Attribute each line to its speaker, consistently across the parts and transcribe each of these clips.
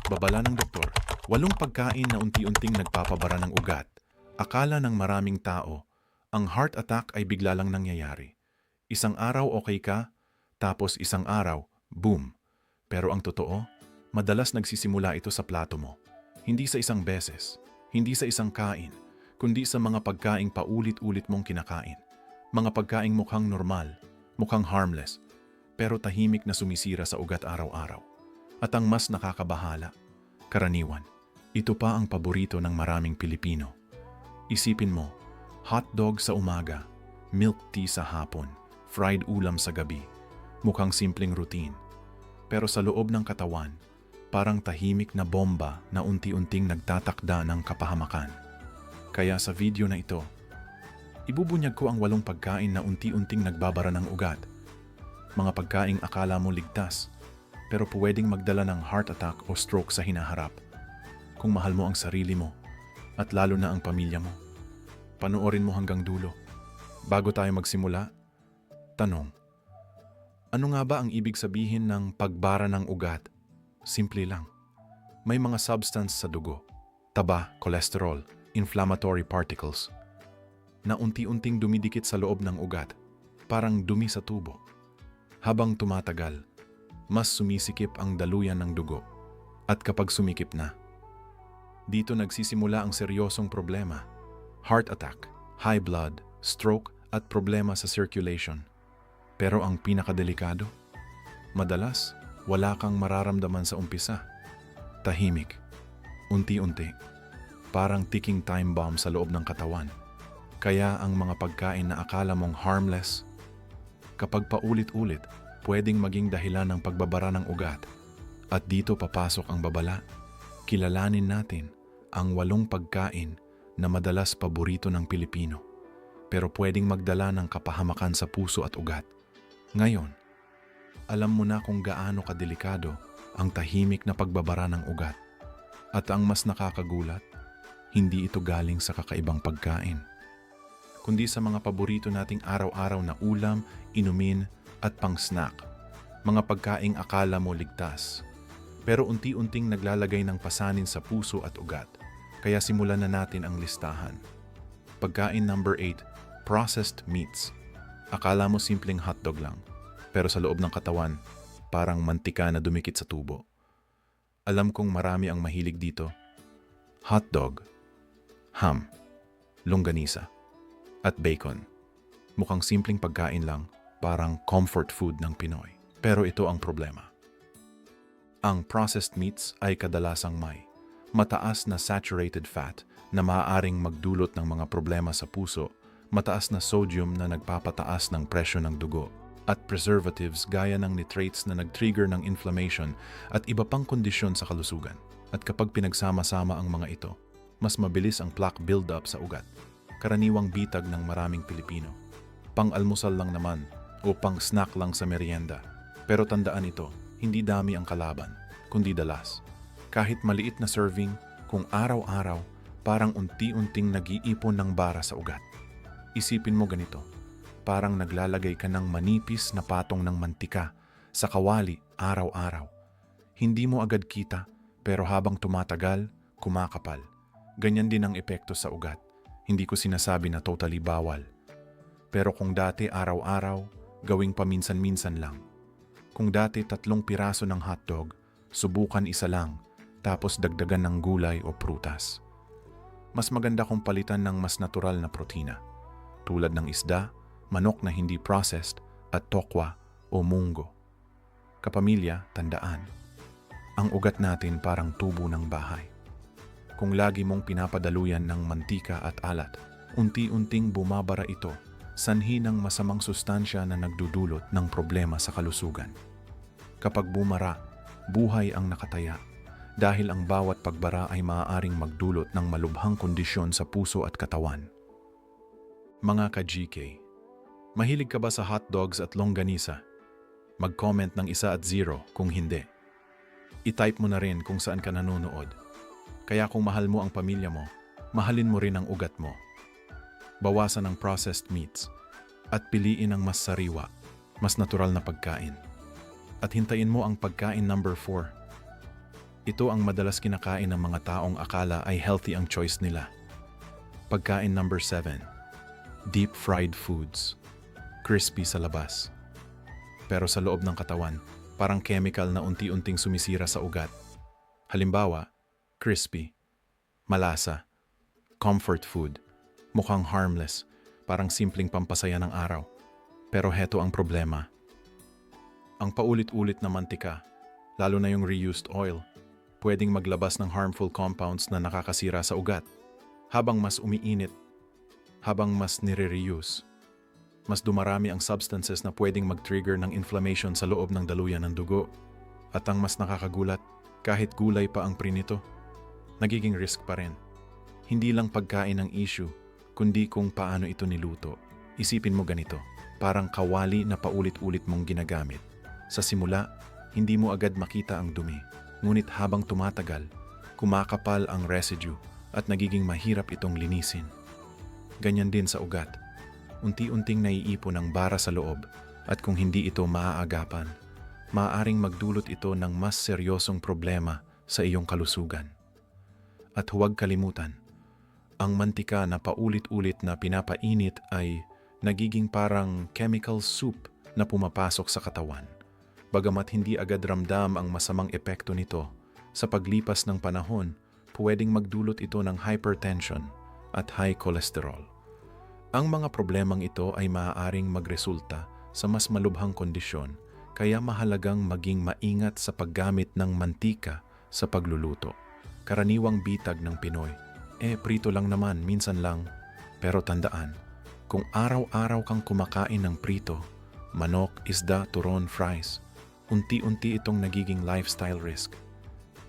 Speaker 1: Babala ng doktor, 8 pagkain na unti-unting nagpapabara ng ugat. Akala ng maraming tao, ang heart attack ay bigla lang nangyayari. Isang araw okay ka, tapos isang araw, boom. Pero ang totoo, madalas nagsisimula ito sa plato mo. Hindi sa isang beses, hindi sa isang kain, kundi sa mga pagkaing paulit-ulit mong kinakain. Mga pagkaing mukhang normal, mukhang harmless, pero tahimik na sumisira sa ugat araw-araw. At ang mas nakakabahala, karaniwan, ito pa ang paborito ng maraming Pilipino. Isipin mo, hotdog sa umaga, milk tea sa hapon, fried ulam sa gabi. Mukhang simpleng routine. Pero sa loob ng katawan, parang tahimik na bomba na unti-unting nagtatakda ng kapahamakan. Kaya sa video na ito, ibubunyag ko ang 8 pagkain na unti-unting nagbabara ng ugat. Mga pagkaing akala mo ligtas, pero pwedeng magdala ng heart attack o stroke sa hinaharap. Kung mahal mo ang sarili mo, at lalo na ang pamilya mo, panoorin mo hanggang dulo. Bago tayo magsimula, tanong, ano nga ba ang ibig sabihin ng pagbara ng ugat? Simple lang. May mga substance sa dugo, taba, cholesterol, inflammatory particles, na unti-unting dumidikit sa loob ng ugat, parang dumi sa tubo. Habang tumatagal, mas sumisikip ang daluyan ng dugo. At kapag sumikip na, dito nagsisimula ang seryosong problema. Heart attack, high blood, stroke at problema sa circulation. Pero ang pinakadelikado, madalas wala kang mararamdaman sa umpisa. Tahimik, unti-unti, parang ticking time bomb sa loob ng katawan. Kaya ang mga pagkain na akala mong harmless, kapag paulit-ulit, pwedeng maging dahilan ng pagbabara ng ugat. At dito papasok ang babala. Kilalanin natin ang 8 pagkain na madalas paborito ng Pilipino, pero pwedeng magdala ng kapahamakan sa puso at ugat. Ngayon, alam mo na kung gaano kadelikado ang tahimik na pagbabara ng ugat. At ang mas nakakagulat, hindi ito galing sa kakaibang pagkain, kundi sa mga paborito nating araw-araw na ulam, inumin, at pang-snack. Mga pagkaing akala mo ligtas, pero unti-unting naglalagay ng pasanin sa puso at ugat. Kaya simulan na natin ang listahan. Pagkain number 8, processed meats. Akala mo simpleng hotdog lang, pero sa loob ng katawan, parang mantika na dumikit sa tubo. Alam kong marami ang mahilig dito. Hotdog, ham, longganisa, at bacon. Mukhang simpleng pagkain lang, parang comfort food ng Pinoy. Pero ito ang problema. Ang processed meats ay kadalasang may mataas na saturated fat na maaaring magdulot ng mga problema sa puso, mataas na sodium na nagpapataas ng presyo ng dugo, at preservatives gaya ng nitrates na nag-trigger ng inflammation at iba pang kondisyon sa kalusugan. At kapag pinagsama-sama ang mga ito, mas mabilis ang plaque buildup sa ugat, karaniwang bitag ng maraming Pilipino. Pang-almusal lang naman o pang-snack lang sa merienda. Pero tandaan ito, hindi dami ang kalaban, kundi dalas. Kahit maliit na serving, kung araw-araw, parang unti-unting nag-iipon ng bara sa ugat. Isipin mo ganito, parang naglalagay ka ng manipis na patong ng mantika sa kawali araw-araw. Hindi mo agad kita, pero habang tumatagal, kumakapal. Ganyan din ang epekto sa ugat. Hindi ko sinasabi na totally bawal. Pero kung dati araw-araw, gawing paminsan-minsan lang. Kung dati 3 piraso ng hotdog, subukan 1 lang, tapos dagdagan ng gulay o prutas. Mas maganda kung palitan ng mas natural na protina, tulad ng isda, manok na hindi processed, at tokwa o munggo. Kapamilya, tandaan, ang ugat natin parang tubo ng bahay. Kung lagi mong pinapadaluyan ng mantika at alat, unti-unting bumabara ito, sanhi ng masamang sustansya na nagdudulot ng problema sa kalusugan. Kapag bumara, buhay ang nakataya, dahil ang bawat pagbara ay maaaring magdulot ng malubhang kondisyon sa puso at katawan. Mga ka-GK, mahilig ka ba sa hotdogs at longganisa? Mag-comment ng 1 at 0 kung hindi. I-type mo na rin kung saan ka nanonood. Kaya kung mahal mo ang pamilya mo, mahalin mo rin ang ugat mo. Bawasan ang processed meats at piliin ang mas sariwa, mas natural na pagkain. At hintayin mo ang pagkain number 4. Ito ang madalas kinakain ng mga taong akala ay healthy ang choice nila. Pagkain number 7. Deep fried foods. Crispy sa labas. Pero sa loob ng katawan, parang chemical na unti-unting sumisira sa ugat. Halimbawa, crispy, malasa, comfort food, mukhang harmless, parang simpleng pampasaya ng araw. Pero heto ang problema. Ang paulit-ulit na mantika, lalo na yung reused oil, pwedeng maglabas ng harmful compounds na nakakasira sa ugat. Habang mas umiinit, habang mas nire-reuse, mas dumarami ang substances na pwedeng mag-trigger ng inflammation sa loob ng daluyan ng dugo. At ang mas nakakagulat, kahit gulay pa ang prinito, nagiging risk pa rin. Hindi lang pagkain ang issue, kundi kung paano ito niluto. Isipin mo ganito, parang kawali na paulit-ulit mong ginagamit. Sa simula, hindi mo agad makita ang dumi. Ngunit habang tumatagal, kumakapal ang residue at nagiging mahirap itong linisin. Ganyan din sa ugat. Unti-unting naiipon ang bara sa loob at kung hindi ito maaagapan, maaaring magdulot ito ng mas seryosong problema sa iyong kalusugan. At huwag kalimutan, ang mantika na paulit-ulit na pinapainit ay nagiging parang chemical soup na pumapasok sa katawan. Bagamat hindi agad ramdam ang masamang epekto nito, sa paglipas ng panahon, pwedeng magdulot ito ng hypertension at high cholesterol. Ang mga problemang ito ay maaaring magresulta sa mas malubhang kondisyon, kaya mahalagang maging maingat sa paggamit ng mantika sa pagluluto. Karaniwang bitag ng Pinoy, prito lang naman, minsan lang. Pero tandaan, kung araw-araw kang kumakain ng prito, manok, isda, turon, fries, unti-unti itong nagiging lifestyle risk.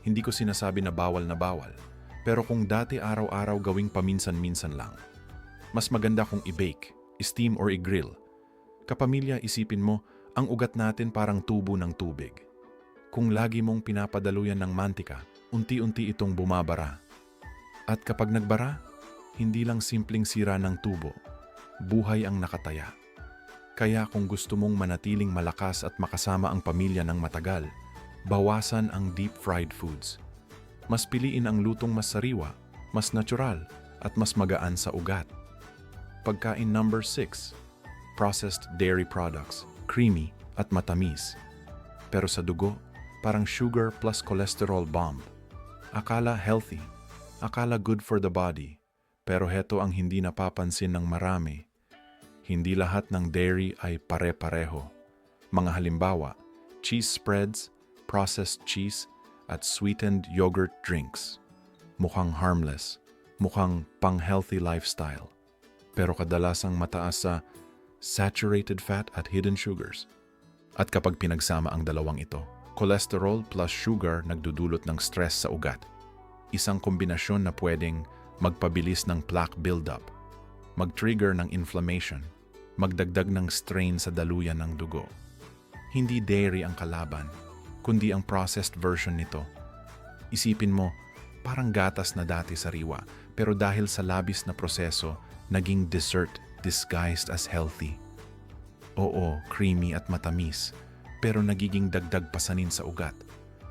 Speaker 1: Hindi ko sinasabi na bawal, pero kung dati araw-araw gawing paminsan-minsan lang, mas maganda kung i-bake, i-steam or i-grill. Kapamilya, isipin mo, ang ugat natin parang tubo ng tubig. Kung lagi mong pinapadaluyan ng mantika, unti-unti itong bumabara. At kapag nagbara, hindi lang simpleng sira ng tubo, buhay ang nakataya. Kaya kung gusto mong manatiling malakas at makasama ang pamilya ng matagal, bawasan ang deep fried foods. Mas piliin ang lutong mas sariwa, mas natural, at mas magaan sa ugat. Pagkain number 6. Processed dairy products, creamy at matamis. Pero sa dugo, parang sugar plus cholesterol bomb. Akala healthy, akala good for the body, pero heto ang hindi napapansin ng marami. Hindi lahat ng dairy ay pare-pareho. Mga halimbawa, cheese spreads, processed cheese, at sweetened yogurt drinks. Mukhang harmless, mukhang pang-healthy lifestyle. Pero kadalasang mataas sa saturated fat at hidden sugars. At kapag pinagsama ang dalawang ito, cholesterol plus sugar nagdudulot ng stress sa ugat. Isang kombinasyon na pwedeng magpabilis ng plaque buildup, mag-trigger ng inflammation, magdagdag ng strain sa daluyan ng dugo. Hindi dairy ang kalaban, kundi ang processed version nito. Isipin mo, parang gatas na dati sariwa, pero dahil sa labis na proseso, naging dessert disguised as healthy. Oo, creamy at matamis, pero nagiging dagdag pasanin sa ugat.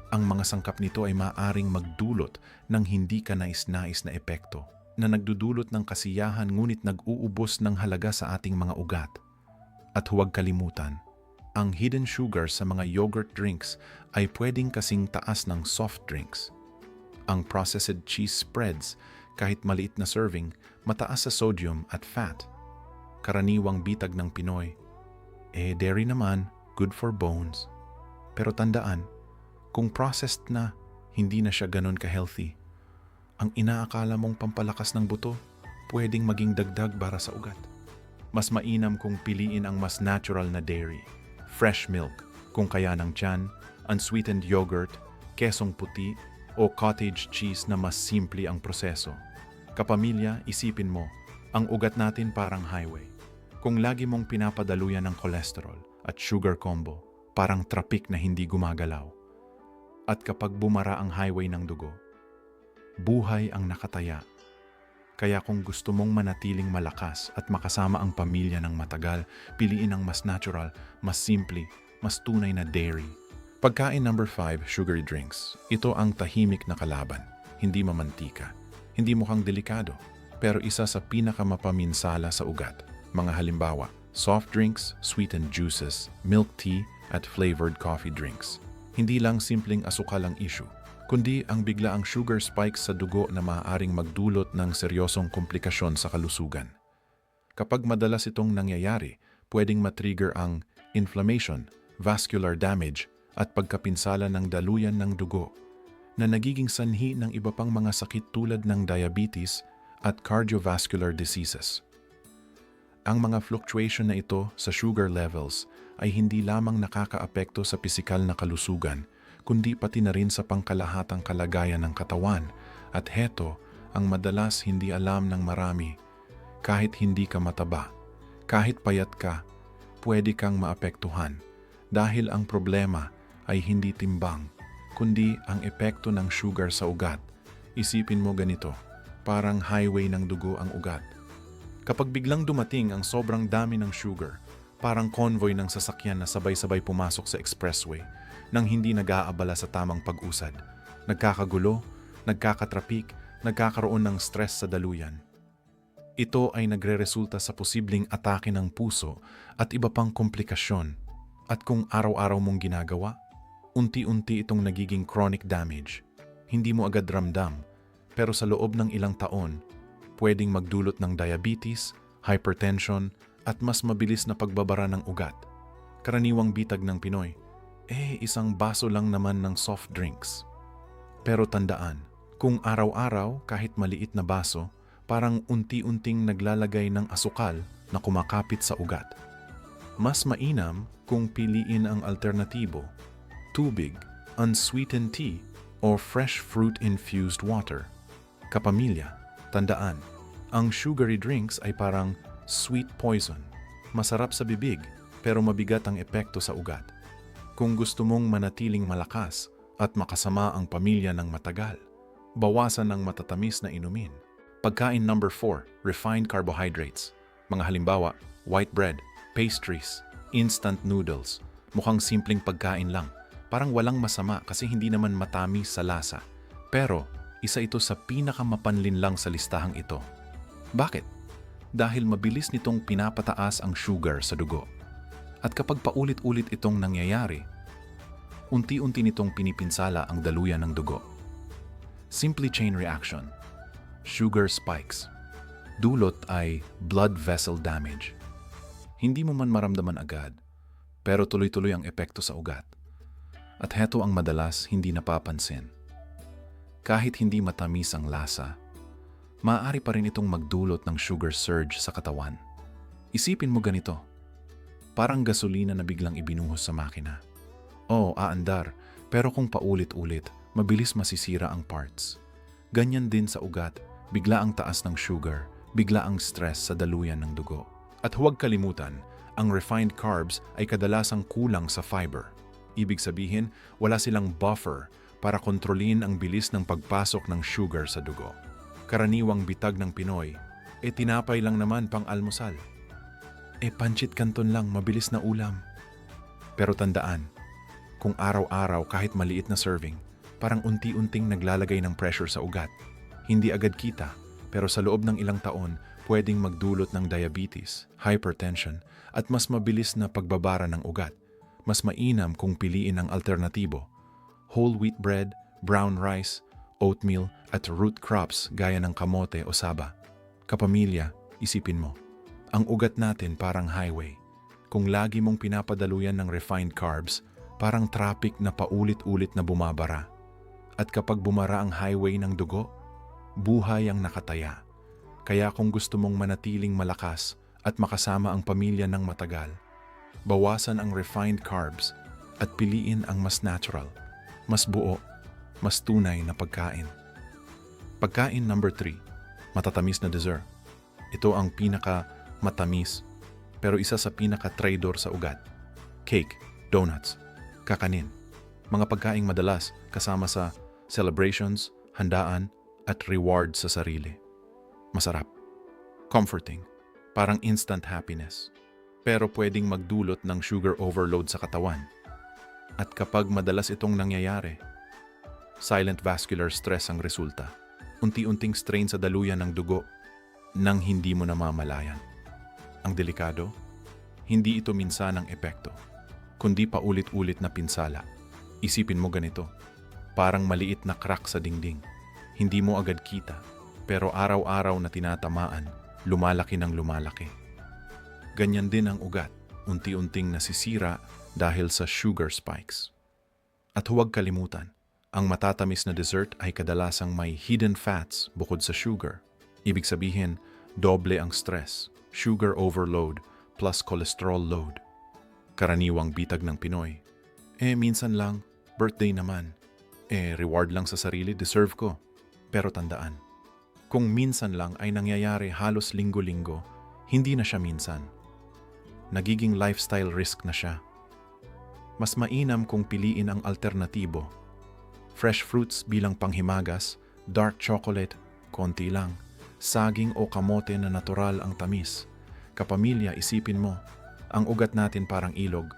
Speaker 1: Ang mga sangkap nito ay maaaring magdulot ng hindi ka nais-nais na epekto, na nagdudulot ng kasiyahan ngunit nag-uubos ng halaga sa ating mga ugat. At huwag kalimutan, ang hidden sugar sa mga yogurt drinks ay pwedeng kasing taas ng soft drinks. Ang processed cheese spreads, kahit maliit na serving, mataas sa sodium at fat. Karaniwang bitag ng Pinoy, dairy naman, good for bones. Pero tandaan, kung processed na, hindi na siya ganun ka-healthy. Ang inaakala mong pampalakas ng buto, pwedeng maging dagdag para sa ugat. Mas mainam kung piliin ang mas natural na dairy, fresh milk, kung kaya ng tiyan, unsweetened yogurt, kesong puti, o cottage cheese na mas simple ang proseso. Kapamilya, isipin mo, ang ugat natin parang highway. Kung lagi mong pinapadaluyan ng cholesterol at sugar combo, parang trapik na hindi gumagalaw. At kapag bumara ang highway ng dugo, buhay ang nakataya. Kaya kung gusto mong manatiling malakas at makasama ang pamilya ng matagal, piliin ang mas natural, mas simple, mas tunay na dairy. Pagkain number 5, sugary drinks. Ito ang tahimik na kalaban, hindi mamantika, hindi mukhang delikado, pero isa sa pinakamapaminsala sa ugat. Mga halimbawa, soft drinks, sweetened juices, milk tea, at flavored coffee drinks. Hindi lang simpleng asukal ang issue, kundi ang biglaang sugar spikes sa dugo na maaaring magdulot ng seryosong komplikasyon sa kalusugan. Kapag madalas itong nangyayari, pwedeng matrigger ang inflammation, vascular damage, at pagkapinsala ng daluyan ng dugo na nagiging sanhi ng iba pang mga sakit tulad ng diabetes at cardiovascular diseases. Ang mga fluctuation na ito sa sugar levels ay hindi lamang nakakaapekto sa pisikal na kalusugan, kundi pati na rin sa pangkalahatang kalagayan ng katawan. At heto ang madalas hindi alam ng marami: kahit hindi ka mataba, kahit payat ka, pwede kang maapektuhan dahil ang problema ay hindi timbang, kundi ang epekto ng sugar sa ugat. Isipin mo ganito, parang highway ng dugo ang ugat. Kapag biglang dumating ang sobrang dami ng sugar, parang convoy ng sasakyan na sabay-sabay pumasok sa expressway nang hindi nag-aabala sa tamang pag-usad. Nagkakagulo, nagkakatrapik, nagkakaroon ng stress sa daluyan. Ito ay nagreresulta sa posibleng atake ng puso at iba pang komplikasyon. At kung araw-araw mong ginagawa, unti-unti itong nagiging chronic damage. Hindi mo agad ramdam, pero sa loob ng ilang taon, pwedeng magdulot ng diabetes, hypertension, at mas mabilis na pagbabara ng ugat. Karaniwang bitag ng Pinoy, isang baso lang naman ng soft drinks. Pero tandaan, kung araw-araw kahit maliit na baso, parang unti-unting naglalagay ng asukal na kumakapit sa ugat. Mas mainam kung piliin ang alternatibo: tubig, unsweetened tea, or fresh fruit-infused water. Kapamilya, tandaan, ang sugary drinks ay parang sweet poison. Masarap sa bibig, pero mabigat ang epekto sa ugat. Kung gusto mong manatiling malakas at makasama ang pamilya ng matagal, bawasan ang matatamis na inumin. Pagkain number 4, refined carbohydrates. Mga halimbawa, white bread, pastries, instant noodles. Mukhang simpleng pagkain lang. Parang walang masama kasi hindi naman matamis sa lasa. Pero isa ito sa pinakamapanlinlang sa listahang ito. Bakit? Dahil mabilis nitong pinapataas ang sugar sa dugo. At kapag paulit-ulit itong nangyayari, unti-unti nitong pinipinsala ang daluyan ng dugo. Simply chain reaction. Sugar spikes. Dulot ay blood vessel damage. Hindi mo man maramdaman agad, pero tuloy-tuloy ang epekto sa ugat. At heto ang madalas hindi napapansin. Kahit hindi matamis ang lasa, maaari pa rin itong magdulot ng sugar surge sa katawan. Isipin mo ganito, parang gasolina na biglang ibinuhos sa makina. Aandar, pero kung paulit-ulit, mabilis masisira ang parts. Ganyan din sa ugat, bigla ang taas ng sugar, bigla ang stress sa daluyan ng dugo. At huwag kalimutan, ang refined carbs ay kadalasang kulang sa fiber. Ibig sabihin, wala silang buffer para kontrolin ang bilis ng pagpasok ng sugar sa dugo. Karaniwang bitag ng Pinoy, tinapay lang naman pang almusal. Pancit canton lang, mabilis na ulam. Pero tandaan, kung araw-araw kahit maliit na serving, parang unti-unting naglalagay ng pressure sa ugat. Hindi agad kita, pero sa loob ng ilang taon, pwedeng magdulot ng diabetes, hypertension, at mas mabilis na pagbabara ng ugat. Mas mainam kung piliin ang alternatibo: whole wheat bread, brown rice, oatmeal, at root crops gaya ng kamote o saba. Kapamilya, isipin mo, ang ugat natin parang highway. Kung lagi mong pinapadaluyan ng refined carbs, parang traffic na paulit-ulit na bumabara. At kapag bumara ang highway ng dugo, buhay ang nakataya. Kaya kung gusto mong manatiling malakas at makasama ang pamilya ng matagal, bawasan ang refined carbs at piliin ang mas natural, mas buo, mas tunay na pagkain. Pagkain number 3, matatamis na dessert. Ito ang pinaka-matamis pero isa sa pinaka-traidor sa ugat. Cake, donuts, kakanin. Mga pagkaing madalas kasama sa celebrations, handaan, at reward sa sarili. Masarap, comforting, parang instant happiness. Pero pwedeng magdulot ng sugar overload sa katawan. At kapag madalas itong nangyayari, silent vascular stress ang resulta. Unti-unting strain sa daluyan ng dugo nang hindi mo namamalayan. Ang delikado, hindi ito minsan ang epekto, kundi paulit-ulit na pinsala. Isipin mo ganito, parang maliit na crack sa dingding. Hindi mo agad kita, pero araw-araw na tinatamaan, lumalaki ng lumalaki. Ganyan din ang ugat, unti-unting nasisira dahil sa sugar spikes. At huwag kalimutan, ang matatamis na dessert ay kadalasang may hidden fats bukod sa sugar. Ibig sabihin, doble ang stress, sugar overload plus cholesterol load. Karaniwang bitag ng Pinoy. Minsan lang, birthday naman. Reward lang sa sarili, deserve ko. Pero tandaan, kung minsan lang ay nangyayari halos linggo-linggo, hindi na siya minsan. Nagiging lifestyle risk na siya. Mas mainam kung piliin ang alternatibo. Fresh fruits bilang panghimagas, dark chocolate, konti lang, saging o kamote na natural ang tamis. Kapamilya, isipin mo, ang ugat natin parang ilog.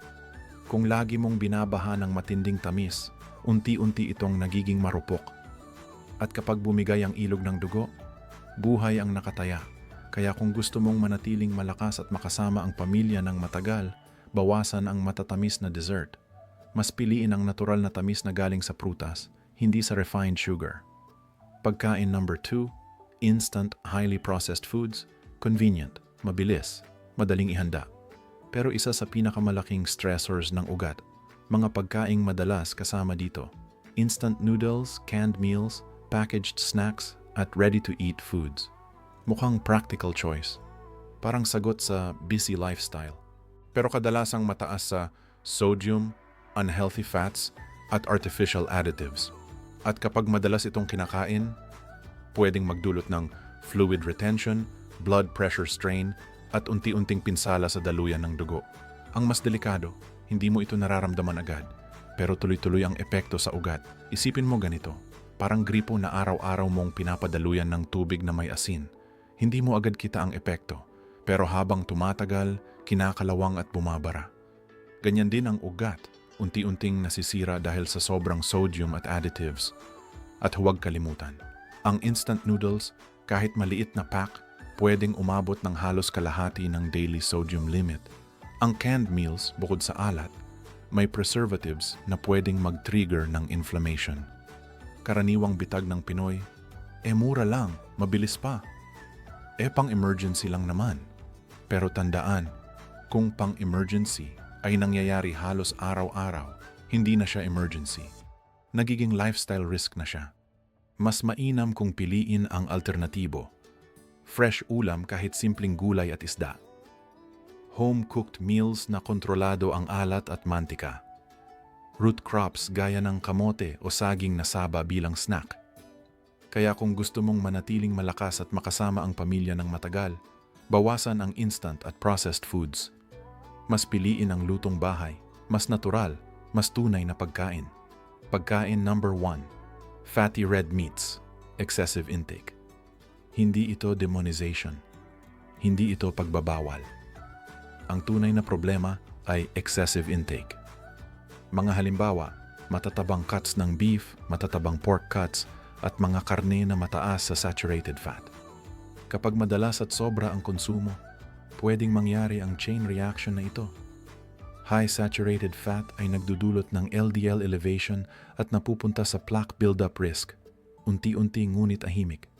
Speaker 1: Kung lagi mong binabaha ng matinding tamis, unti-unti itong nagiging marupok. At kapag bumigay ang ilog ng dugo, buhay ang nakataya. Kaya kung gusto mong manatiling malakas at makasama ang pamilya ng matagal, bawasan ang matatamis na dessert. Mas piliin ang natural na tamis na galing sa prutas, hindi sa refined sugar. Pagkain number 2, instant, highly processed foods, convenient, mabilis, madaling ihanda. Pero isa sa pinakamalaking stressors ng ugat, mga pagkaing madalas kasama dito, instant noodles, canned meals, packaged snacks, at ready-to-eat foods. Mukhang practical choice. Parang sagot sa busy lifestyle. Pero kadalasang mataas sa sodium, unhealthy fats, at artificial additives. At kapag madalas itong kinakain, pwedeng magdulot ng fluid retention, blood pressure strain, at unti-unting pinsala sa daluyan ng dugo. Ang mas delikado, hindi mo ito nararamdaman agad, pero tuloy-tuloy ang epekto sa ugat. Isipin mo ganito, parang gripo na araw-araw mong pinapadaluyan ng tubig na may asin. Hindi mo agad kita ang epekto, pero habang tumatagal, kinakalawang at bumabara. Ganyan din ang ugat, unti-unting nasisira dahil sa sobrang sodium at additives. At huwag kalimutan, ang instant noodles, kahit maliit na pack, pwedeng umabot ng halos kalahati ng daily sodium limit. Ang canned meals, bukod sa alat, may preservatives na pwedeng mag-trigger ng inflammation. Karaniwang bitag ng Pinoy, mura lang, mabilis pa. Pang-emergency lang naman. Pero tandaan, kung pang-emergency ay nangyayari halos araw-araw, hindi na siya emergency. Nagiging lifestyle risk na siya. Mas mainam kung piliin ang alternatibo. Fresh ulam kahit simpleng gulay at isda. Home-cooked meals na kontrolado ang alat at mantika. Root crops gaya ng kamote o saging na saba bilang snack. Kaya kung gusto mong manatiling malakas at makasama ang pamilya ng matagal, bawasan ang instant at processed foods. Mas piliin ang lutong bahay, mas natural, mas tunay na pagkain. Pagkain number 1, fatty red meats, excessive intake. Hindi ito demonization. Hindi ito pagbabawal. Ang tunay na problema ay excessive intake. Mga halimbawa, matatabang cuts ng beef, matatabang pork cuts, at mga karne na mataas sa saturated fat. Kapag madalas at sobra ang konsumo, pwedeng mangyari ang chain reaction na ito. High saturated fat ay nagdudulot ng LDL elevation at napupunta sa plaque buildup risk, unti-unti ngunit ahimik,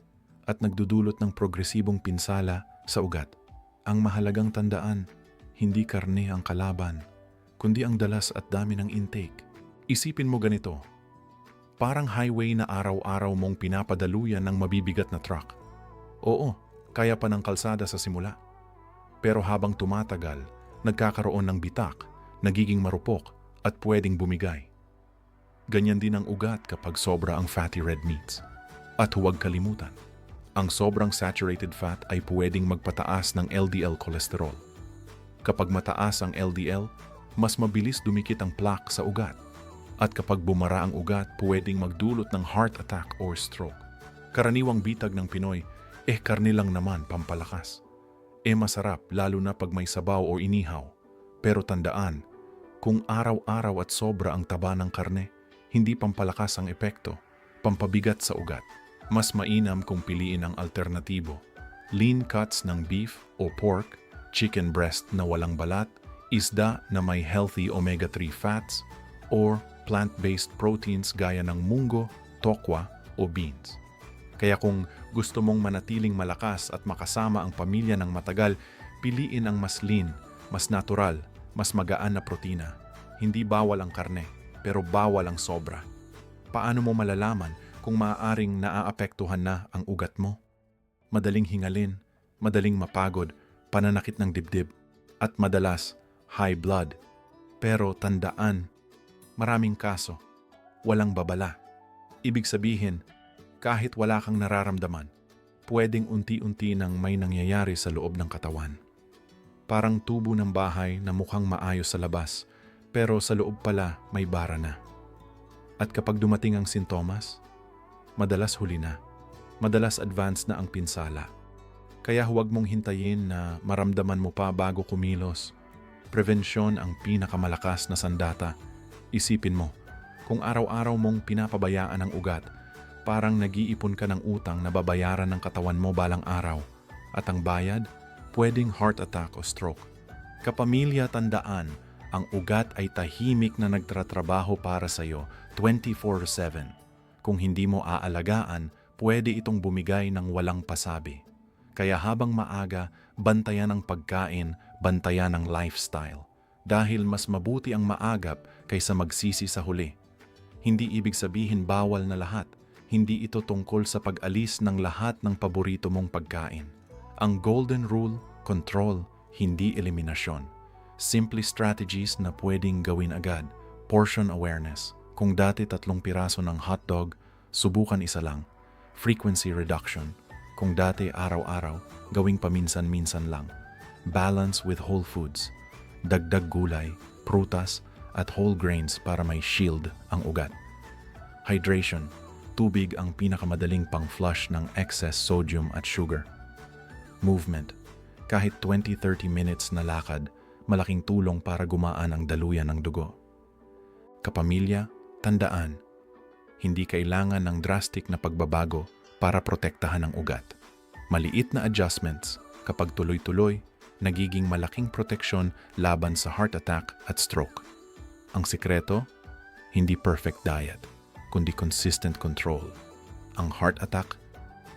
Speaker 1: at nagdudulot ng progresibong pinsala sa ugat. Ang mahalagang tandaan, hindi karne ang kalaban, kundi ang dalas at dami ng intake. Isipin mo ganito, parang highway na araw-araw mong pinapadaluyan ng mabibigat na truck. Oo, kaya pa ng kalsada sa simula. Pero habang tumatagal, nagkakaroon ng bitak, nagiging marupok, at pwedeng bumigay. Ganyan din ang ugat kapag sobra ang fatty red meats. At huwag kalimutan, ang sobrang saturated fat ay pwedeng magpataas ng LDL cholesterol. Kapag mataas ang LDL, mas mabilis dumikit ang plaque sa ugat. At kapag bumara ang ugat, pwedeng magdulot ng heart attack or stroke. Karaniwang bitag ng Pinoy, karne lang naman, pampalakas. Masarap lalo na pag may sabaw o inihaw. Pero tandaan, Kung araw-araw at sobra ang taba ng karne, hindi pampalakas ang epekto, pampabigat sa ugat. Mas mainam kung piliin ang alternatibo. Lean cuts ng beef o pork, chicken breast na walang balat, isda na may healthy omega-3 fats, or plant-based proteins gaya ng munggo, tokwa o beans. Kaya kung gusto mong manatiling malakas at makasama ang pamilya ng matagal, piliin ang mas lean, mas natural, mas magaan na protina. Hindi bawal ang karne, pero bawal ang sobra. Paano mo malalaman kung maaaring naaapektuhan na ang ugat mo? Madaling hingalin, madaling mapagod, pananakit ng dibdib, at madalas high blood. Pero tandaan, maraming kaso, walang babala. Ibig sabihin, kahit wala kang nararamdaman, pwedeng unti-unti nang may nangyayari sa loob ng katawan. Parang tubo ng bahay na mukhang maayos sa labas, pero sa loob pala may bara na. At kapag dumating ang sintomas, madalas huli na. Madalas advanced na ang pinsala. Kaya huwag mong hintayin na maramdaman mo pa bago kumilos. Prevensyon ang pinakamalakas na sandata. Isipin mo, kung araw-araw mong pinapabayaan ang ugat, parang nag-iipon ka ng utang na babayaran ng katawan mo balang araw. At ang bayad, pwedeng heart attack o stroke. Kapamilya, tandaan, ang ugat ay tahimik na nagtratrabaho para sa iyo 24/7. Kung hindi mo aalagaan, pwede itong bumigay ng walang pasabi. Kaya habang maaga, bantayan ang pagkain, bantayan ang lifestyle. Dahil mas mabuti ang maagap kaysa magsisi sa huli. Hindi ibig sabihin bawal na lahat. Hindi ito tungkol sa pag-alis ng lahat ng paborito mong pagkain. Ang golden rule, control, hindi eliminasyon. Simple strategies na pwedeng gawin agad. Portion awareness. Kung dati 3 piraso ng hotdog, subukan isa lang. Frequency reduction. Kung dati araw-araw, gawing paminsan-minsan lang. Balance with whole foods. Dagdag gulay, prutas, at whole grains para may shield ang ugat. Hydration. Tubig ang pinakamadaling pang-flush ng excess sodium at sugar. Movement. Kahit 20-30 minutes na lakad, malaking tulong para gumaan ang daluyan ng dugo. Kapamilya, tandaan, hindi kailangan ng drastic na pagbabago para protektahan ang ugat. Maliit na adjustments, kapag tuloy-tuloy, nagiging malaking proteksyon laban sa heart attack at stroke. Ang sikreto, hindi perfect diet, kundi consistent control. Ang heart attack,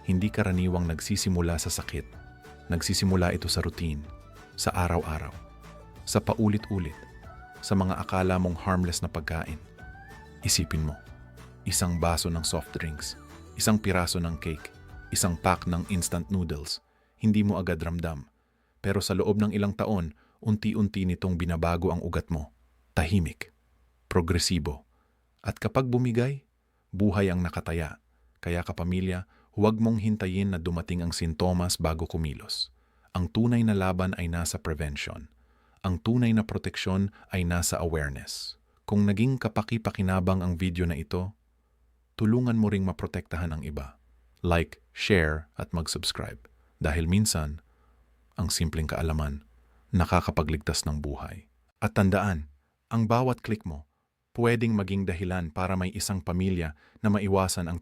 Speaker 1: hindi karaniwang nagsisimula sa sakit. Nagsisimula ito sa routine, sa araw-araw, sa paulit-ulit, sa mga akala mong harmless na pagkain. Isipin mo, isang baso ng soft drinks, isang piraso ng cake, isang pack ng instant noodles, hindi mo agad ramdam. Pero sa loob ng ilang taon, unti-unti nitong binabago ang ugat mo. Tahimik, progresibo. At kapag bumigay, buhay ang nakataya. Kaya kapamilya, huwag mong hintayin na dumating ang sintomas bago kumilos. Ang tunay na laban ay nasa prevention. Ang tunay na proteksyon ay nasa awareness. Kung naging kapaki-pakinabang ang video na ito, tulungan mo ring maprotektahan ang iba. Like, share at mag-subscribe. Dahil minsan, ang simpleng kaalaman, nakakapagligtas ng buhay. At tandaan, ang bawat click mo, pwedeng maging dahilan para may isang pamilya na maiwasan ang